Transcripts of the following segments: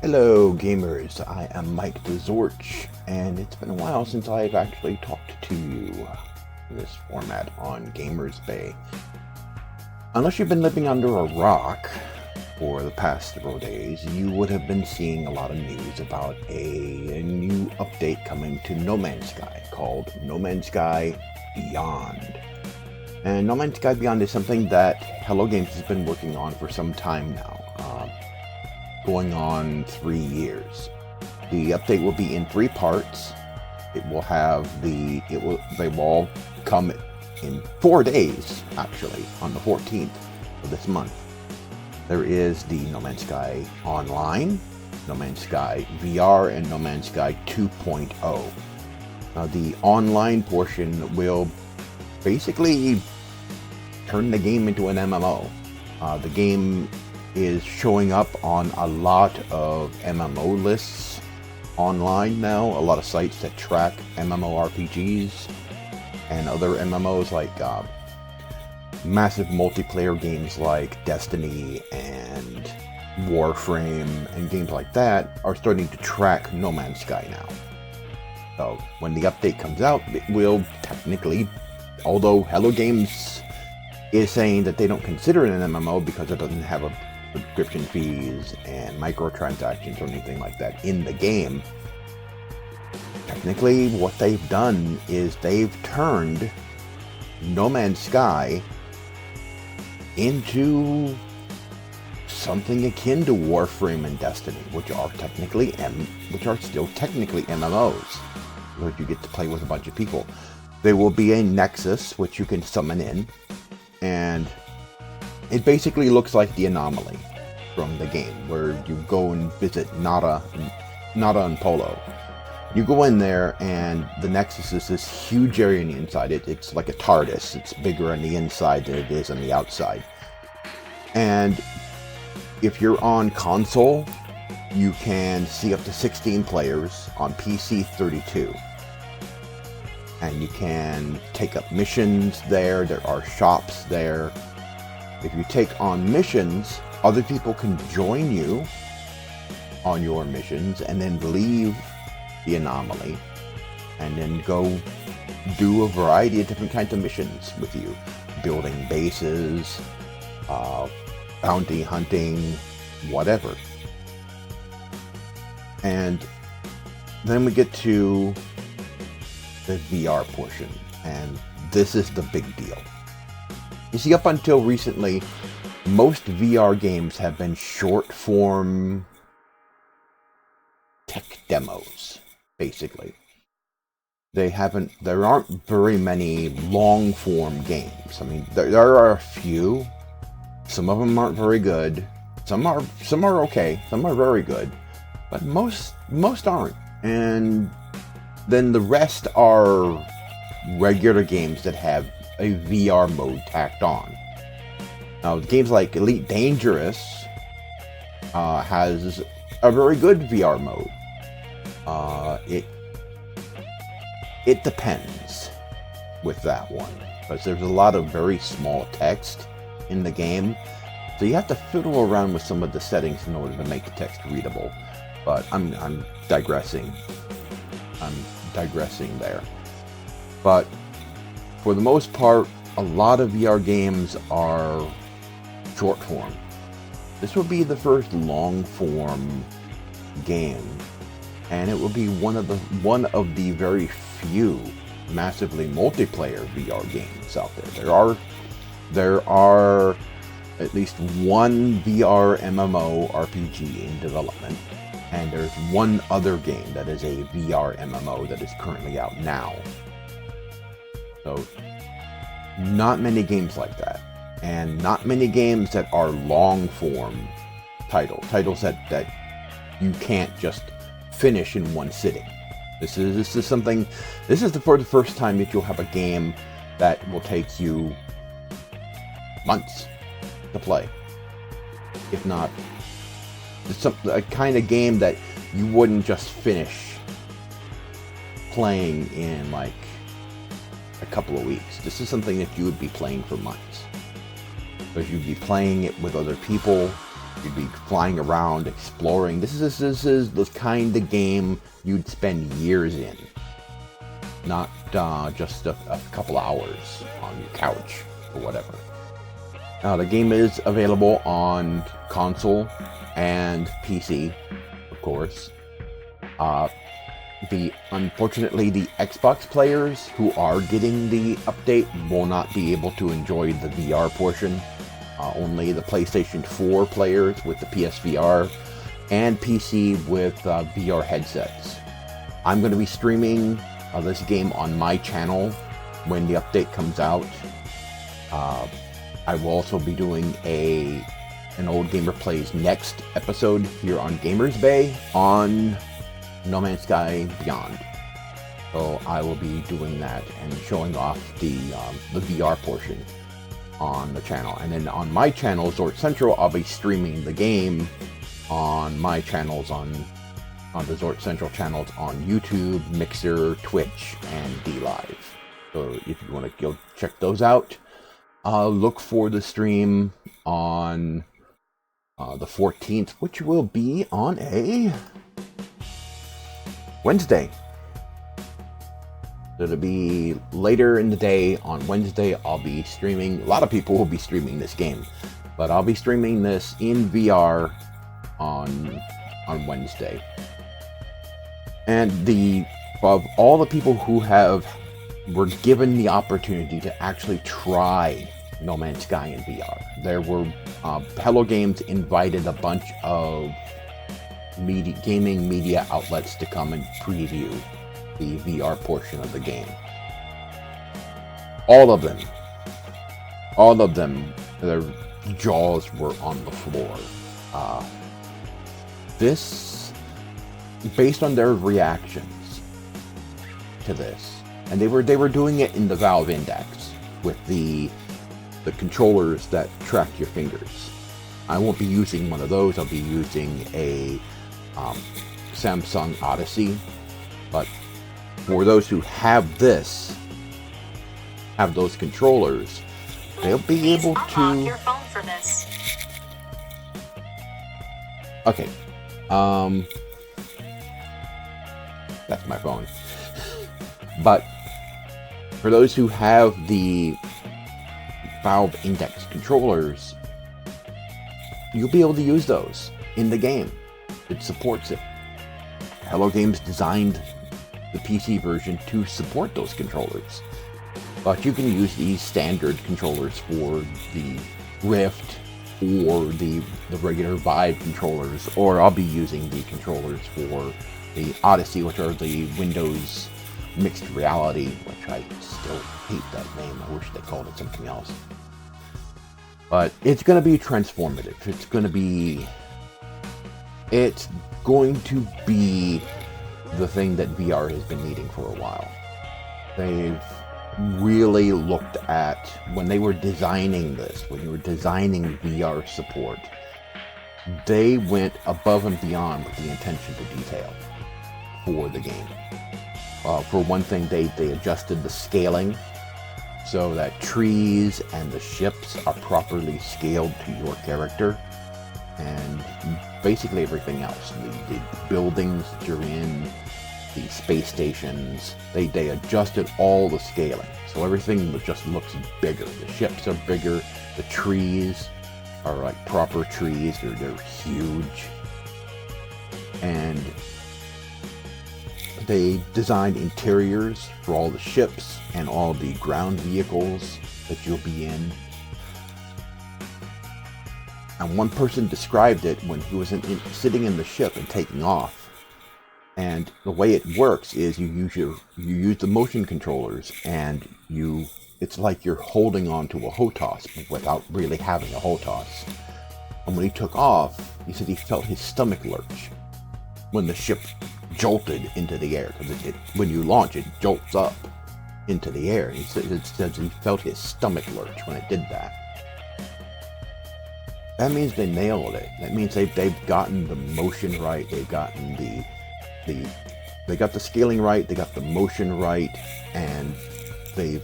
Hello gamers, I am Mike TheZorch, and it's been a while since I've actually talked to you in this format on Gamers Bay. Unless you've been living under a rock for the past several days, you would have been seeing a lot of news about a new update coming to No Man's Sky called No Man's Sky Beyond. And No Man's Sky Beyond is something that Hello Games has been working on for some time now. Going on 3 years. The update will be in 3 parts. They will all come in 4 days, actually, on the 14th of this month. There is the No Man's Sky Online, No Man's Sky VR, and No Man's Sky 2.0. Now, the online portion will basically turn the game into an MMO. The game is showing up on a lot of MMO lists online now, a lot of sites that track MMORPGs and other MMOs like massive multiplayer games like Destiny and Warframe and games like that are starting to track No Man's Sky now. So when the update comes out, it will technically, although Hello Games is saying that they don't consider it an MMO because it doesn't have a subscription fees and microtransactions or anything like that in the game. Technically, what they've done is they've turned No Man's Sky into something akin to Warframe and Destiny, which are still technically MMOs, where you get to play with a bunch of people. There will be a nexus which you can summon in, and it basically looks like the anomaly from the game, where you go and visit Nada and Polo. You go in there, and the Nexus is this huge area on the inside. It's like a TARDIS. It's bigger on the inside than it is on the outside. And if you're on console, you can see up to 16 players. On PC, 32. And you can take up missions there. There are shops there. If you take on missions, other people can join you on your missions and then leave the anomaly and then go do a variety of different kinds of missions with you. Building bases, bounty hunting, whatever. And then we get to the VR portion, and this is the big deal. You see, up until recently, most VR games have been short-form tech demos, basically. There aren't very many long-form games. I mean, there are a few. Some of them aren't very good. Some are okay. Some are very good. But most aren't. And then the rest are regular games that have a VR mode tacked on. Now, games like Elite Dangerous has a very good VR mode. It depends with that one, because there's a lot of very small text in the game, so you have to fiddle around with some of the settings in order to make the text readable. But I'm digressing. There. But for the most part, a lot of VR games are short form. This will be the first long form game, and it will be one of the very few massively multiplayer VR games out there. There are at least one VR MMO RPG in development, and there's one other game that is a VR MMO that is currently out now. So, not many games like that. And not many games that are long-form titles that you can't just finish in one sitting. This is for the first time that you'll have a game that will take you months to play. If not, it's a kind of game that you wouldn't just finish playing in like a couple of weeks. This is something that you would be playing for months, because you'd be playing it with other people You'd be flying around, exploring. This is the kind of game you'd spend years in, not just a couple hours on your couch or whatever. The game is available on console and PC, of course. Unfortunately, the Xbox players who are getting the update will not be able to enjoy the VR portion. Only the PlayStation 4 players with the PSVR and PC with VR headsets. I'm going to be streaming this game on my channel when the update comes out. I will also be doing an Old Gamer Plays Next episode here on Gamers Bay on No Man's Sky Beyond. So I will be doing that and showing off the VR portion on the channel. And then on my channel, Zorch Central, I'll be streaming the game on my channels, on the Zorch Central channels on YouTube, Mixer, Twitch, and DLive. So if you want to go check those out, look for the stream on the 14th, which will be on a Wednesday. It'll be later in the day on Wednesday. I'll be streaming. A lot of people will be streaming this game, but I'll be streaming this in VR on Wednesday. And of all the people who were given the opportunity to actually try No Man's Sky in VR, there were Hello Games invited a bunch of gaming media outlets to come and preview the VR portion of the game. All of them, their jaws were on the floor. This, based on their reactions to this, and they were doing it in the Valve Index with the controllers that track your fingers. I won't be using one of those. I'll be using a Samsung Odyssey, but for those who have those controllers, they'll be able to. Unlock your phone for this. Okay, that's my phone. But for those who have the Valve Index controllers, you'll be able to use those in the game. It supports it. Hello Games designed the PC version to support those controllers, but you can use these standard controllers for the Rift or the regular Vive controllers, or I'll be using the controllers for the Odyssey, which are the Windows mixed reality, which I still hate that name. I wish they called it something else. But it's going to be transformative. It's going to be the thing that VR has been needing for a while. They've really looked at, when they were designing this, when you were designing VR support, they went above and beyond with the attention to detail for the game. For one thing, they adjusted the scaling so that trees and the ships are properly scaled to your character, and basically everything else. The buildings that you're in, the space stations, they adjusted all the scaling. So everything just looks bigger. The ships are bigger, the trees are like proper trees, they're huge. And they designed interiors for all the ships and all the ground vehicles that you'll be in. And one person described it when he was sitting in the ship and taking off. And the way it works is you use the motion controllers, and it's like you're holding on to a HOTAS without really having a HOTAS. And when he took off, he said he felt his stomach lurch when the ship jolted into the air, because when you launch, it jolts up into the air. He said he felt his stomach lurch when it did that. That means they nailed it. That means they've gotten the motion right. They've gotten they got the scaling right. They got the motion right, and they've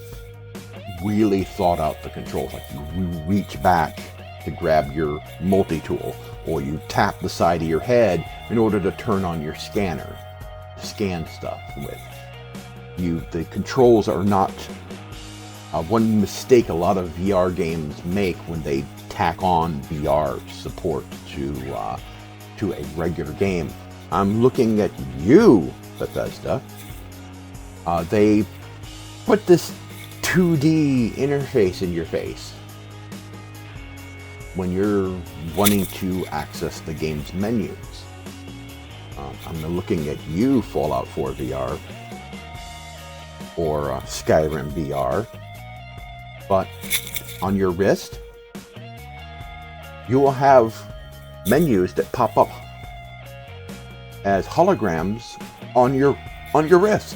really thought out the controls. Like you reach back to grab your multi-tool, or you tap the side of your head in order to turn on your scanner, to scan stuff with. The controls are not one mistake a lot of VR games make when they tack on VR support to a regular game. I'm looking at you, Bethesda. They put this 2D interface in your face when you're wanting to access the game's menus. I'm looking at you, Fallout 4 VR, or Skyrim VR, but on your wrist, you will have menus that pop up as holograms on your wrist.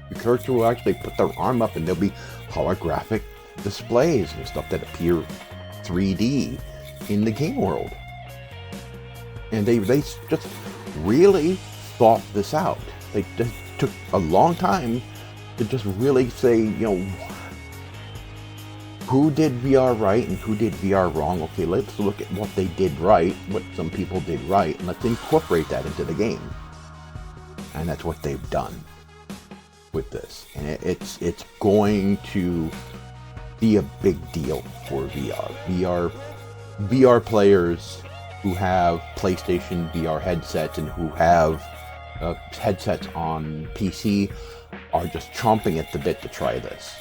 Your character will actually put their arm up and there'll be holographic displays and stuff that appear 3D in the game world. And they just really thought this out. They just took a long time to just really say, you know, who did VR right and who did VR wrong. Okay, let's look at what they did right, what some people did right, and let's incorporate that into the game. And that's what they've done with this. And it's going to be a big deal for VR. VR players who have PlayStation VR headsets and who have headsets on PC are just chomping at the bit to try this.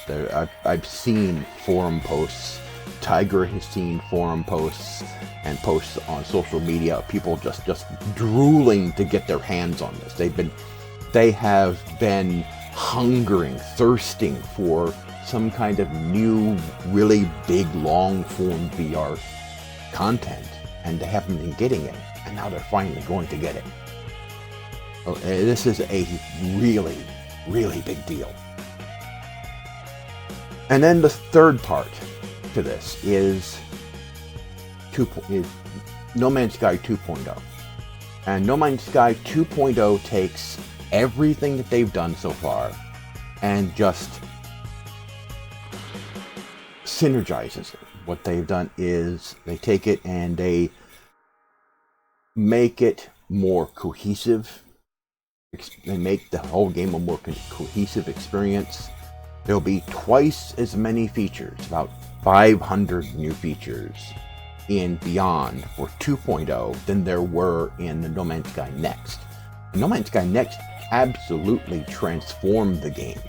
I've seen forum posts. Tygra has seen forum posts and posts on social media of people just drooling to get their hands on this. They have been hungering, thirsting for some kind of new, really big, long-form VR content, and they haven't been getting it, and now they're finally going to get it. This is a really, really big deal. And then the third part to this is No Man's Sky 2.0. And No Man's Sky 2.0 takes everything that they've done so far and just synergizes it. What they've done is they take it and they make it more cohesive. They make the whole game a more cohesive experience. There'll be twice as many features, about 500 new features in Beyond for 2.0 than there were in the No Man's Sky Next. No Man's Sky Next absolutely transformed the game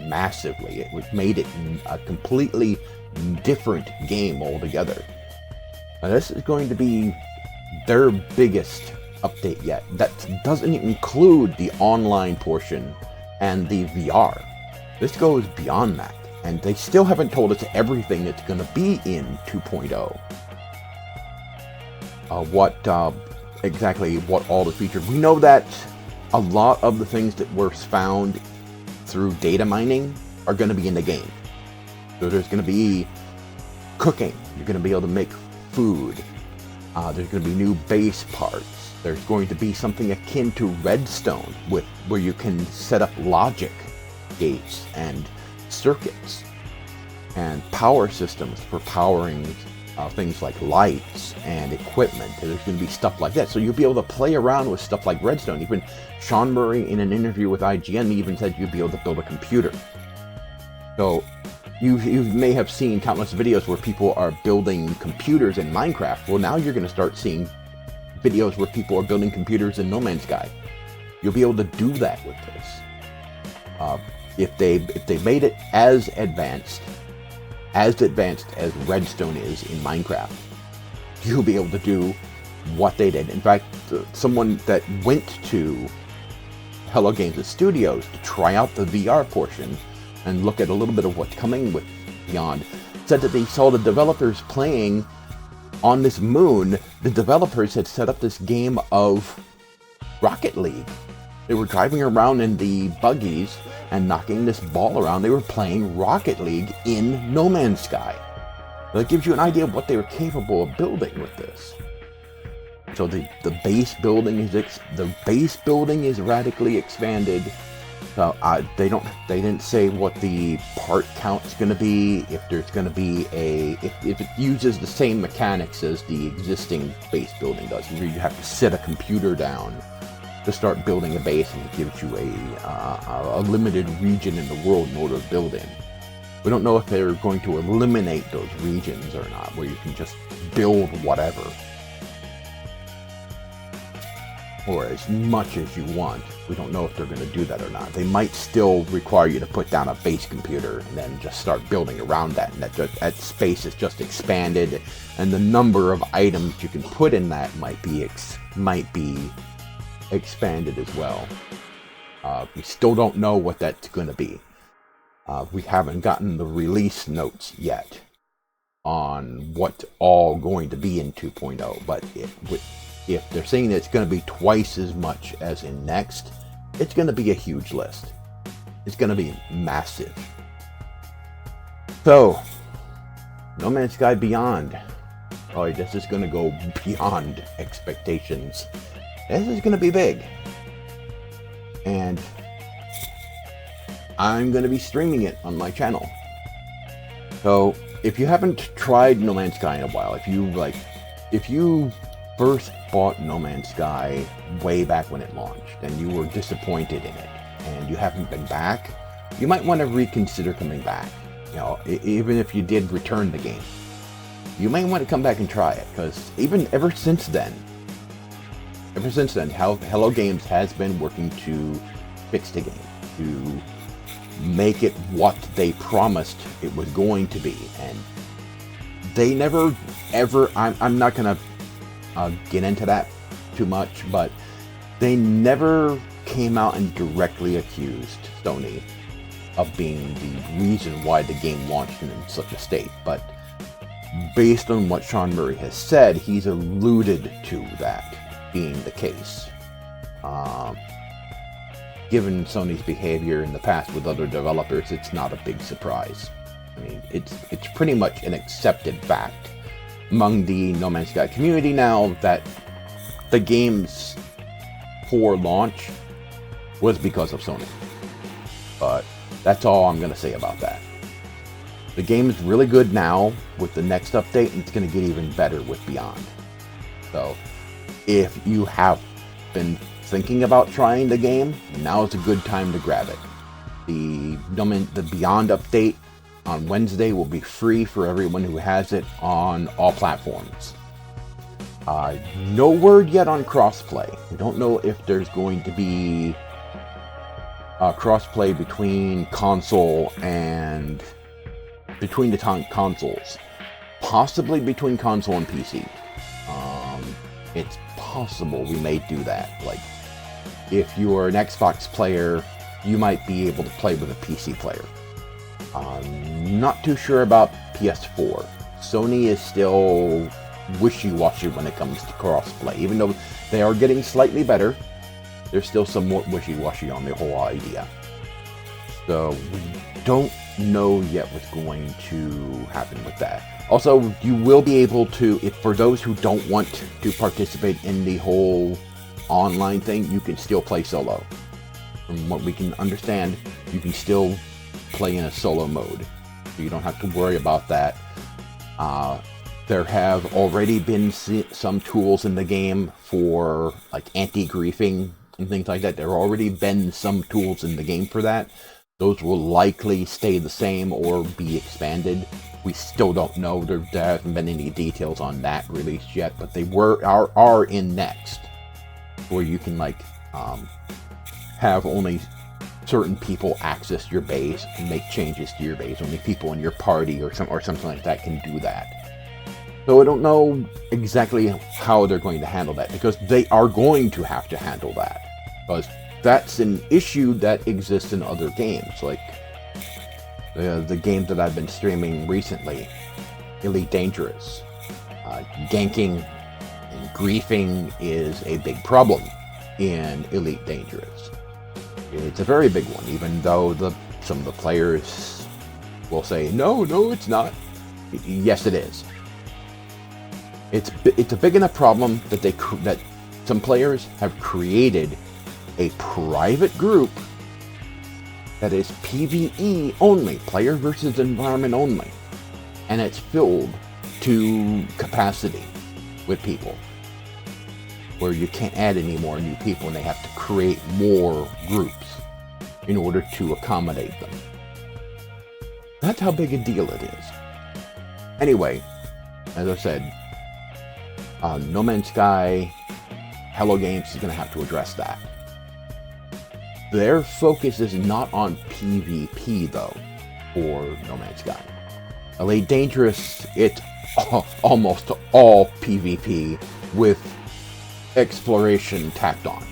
massively. It made it a completely different game altogether. Now, this is going to be their biggest update yet. That doesn't include the online portion and the VR. This goes beyond that, and they still haven't told us everything that's going to be in 2.0. Exactly what all the features. We know that a lot of the things that were found through data mining are going to be in the game. So there's going to be cooking. You're going to be able to make food. There's going to be new base parts. There's going to be something akin to Redstone where you can set up logic gates and circuits and power systems for powering things like lights and equipment. There's going to be stuff like that. So you'll be able to play around with stuff like Redstone. Even Sean Murray, in an interview with IGN, even said you'd be able to build a computer. So you may have seen countless videos where people are building computers in Minecraft. Well, now you're going to start seeing videos where people are building computers in No Man's Sky. You'll be able to do that with this. If they made it as advanced as Redstone is in Minecraft, you'll be able to do what they did. In fact, someone that went to Hello Games' studios to try out the VR portion and look at a little bit of what's coming with Beyond said that they saw the developers playing on this moon. The developers had set up this game of Rocket League. They were driving around in the buggies and knocking this ball around. They were playing Rocket League in No Man's Sky. That gives you an idea of what they were capable of building with this. So the base building is radically expanded. So they didn't say what the part count's going to be, if there's going to be if it uses the same mechanics as the existing base building does. You have to set a computer down to start building a base, and it gives you a limited region in the world in order to build in. We don't know if they're going to eliminate those regions or not, where you can just build whatever, or as much as you want. We don't know if they're going to do that or not. They might still require you to put down a base computer and then just start building around that, and that space is just expanded, and the number of items you can put in that might be expanded as well. We still don't know what that's going to be. We haven't gotten the release notes yet on what's all going to be in 2.0, but if they're saying that it's going to be twice as much as in Next, it's going to be a huge list. It's going to be massive. So, No Man's Sky Beyond. Oh, this is going to go beyond expectations. This is going to be big. And I'm going to be streaming it on my channel. So, if you haven't tried No Man's Sky in a while, if you first bought No Man's Sky way back when it launched and you were disappointed in it and you haven't been back, you might want to reconsider coming back. You know, even if you did return the game, you might want to come back and try it, because ever since then, Hello Games has been working to fix the game, to make it what they promised it was going to be, and they never ever, I'm not gonna get into that too much, but they never came out and directly accused Sony of being the reason why the game launched in such a state. But based on what Sean Murray has said, he's alluded to that being the case. Given Sony's behavior in the past with other developers, it's not a big surprise. I mean, it's pretty much an accepted fact among the No Man's Sky community now that the game's poor launch was because of Sony. But that's all I'm going to say about that. The game is really good now with the next update, and it's going to get even better with Beyond. So, if you have been thinking about trying the game, now is a good time to grab it. The Beyond update on Wednesday will be free for everyone who has it on all platforms. No word yet on crossplay. We don't know if there's going to be crossplay between console and between the consoles, possibly between console and PC. It's possible we may do that. Like, if you are an Xbox player, you might be able to play with a PC player. Not too sure about PS4. Sony is still wishy-washy when it comes to crossplay. Even though they are getting slightly better, they're still somewhat wishy-washy on the whole idea. So we don't know yet what's going to happen with that. Also, you will be able to, for those who don't want to participate in the whole online thing, you can still play solo. From what we can understand, you can still play in a solo mode. So you don't have to worry about that. There have already been some tools in the game for like anti-griefing and things like that. There have already been some tools in the game for that. Those will likely stay the same or be expanded. We still don't know. There haven't been any details on that released yet, but they are in Next, where you can have only certain people access your base and make changes to your base. Only people in your party or something like that can do that. So I don't know exactly how they're going to handle that, because they are going to have to handle that, because that's an issue that exists in other games, like the game that I've been streaming recently, Elite Dangerous. Ganking and griefing is a big problem in Elite Dangerous. It's a very big one, even though some of the players will say, no, it's not. Yes, it is. It's a big enough problem that some players have created a private group that is PvE only, player versus environment only, and it's filled to capacity with people, where you can't add any more new people and they have to create more groups in order to accommodate them. That's how big a deal it is. Anyway, as I said, No Man's Sky, Hello Games is going to have to address that. Their focus is not on PvP, though, for No Man's Sky. LA Dangerous, it's almost all PvP with exploration tacked on.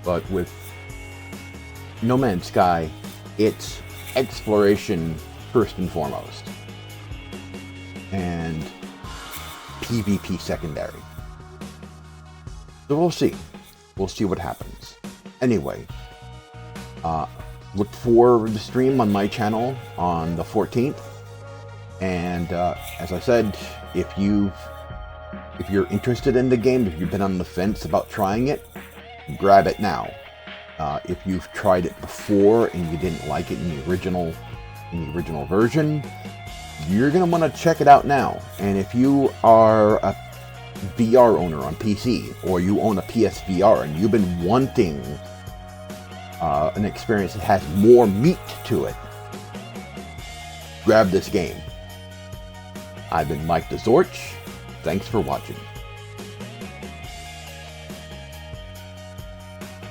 But with No Man's Sky, it's exploration first and foremost, and PvP secondary. So we'll see. We'll see what happens. Anyway, look for the stream on my channel on the 14th. And as I said, if you're interested in the game, if you've been on the fence about trying it, grab it now. If you've tried it before and you didn't like it in the original version, you're gonna want to check it out now. And if you are a VR owner on PC, or you own a PSVR and you've been wanting an experience that has more meat to it, grab this game. I've been Mike TheZorch. Thanks for watching.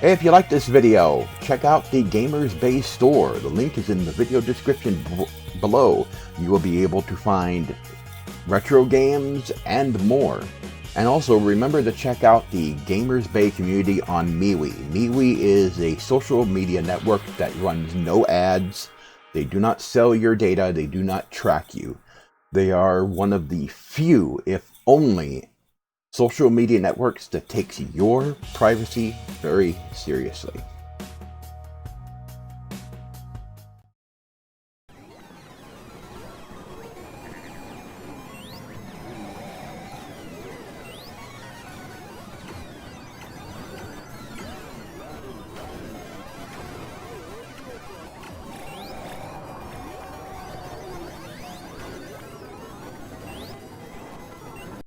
Hey, if you like this video, check out the Gamers Bay store. The link is in the video description below. You will be able to find retro games and more. And also remember to check out the Gamers Bay community on MeWe. MeWe is a social media network that runs no ads. They do not sell your data. They do not track you. They are one of the few, if only, social media networks that takes your privacy very seriously.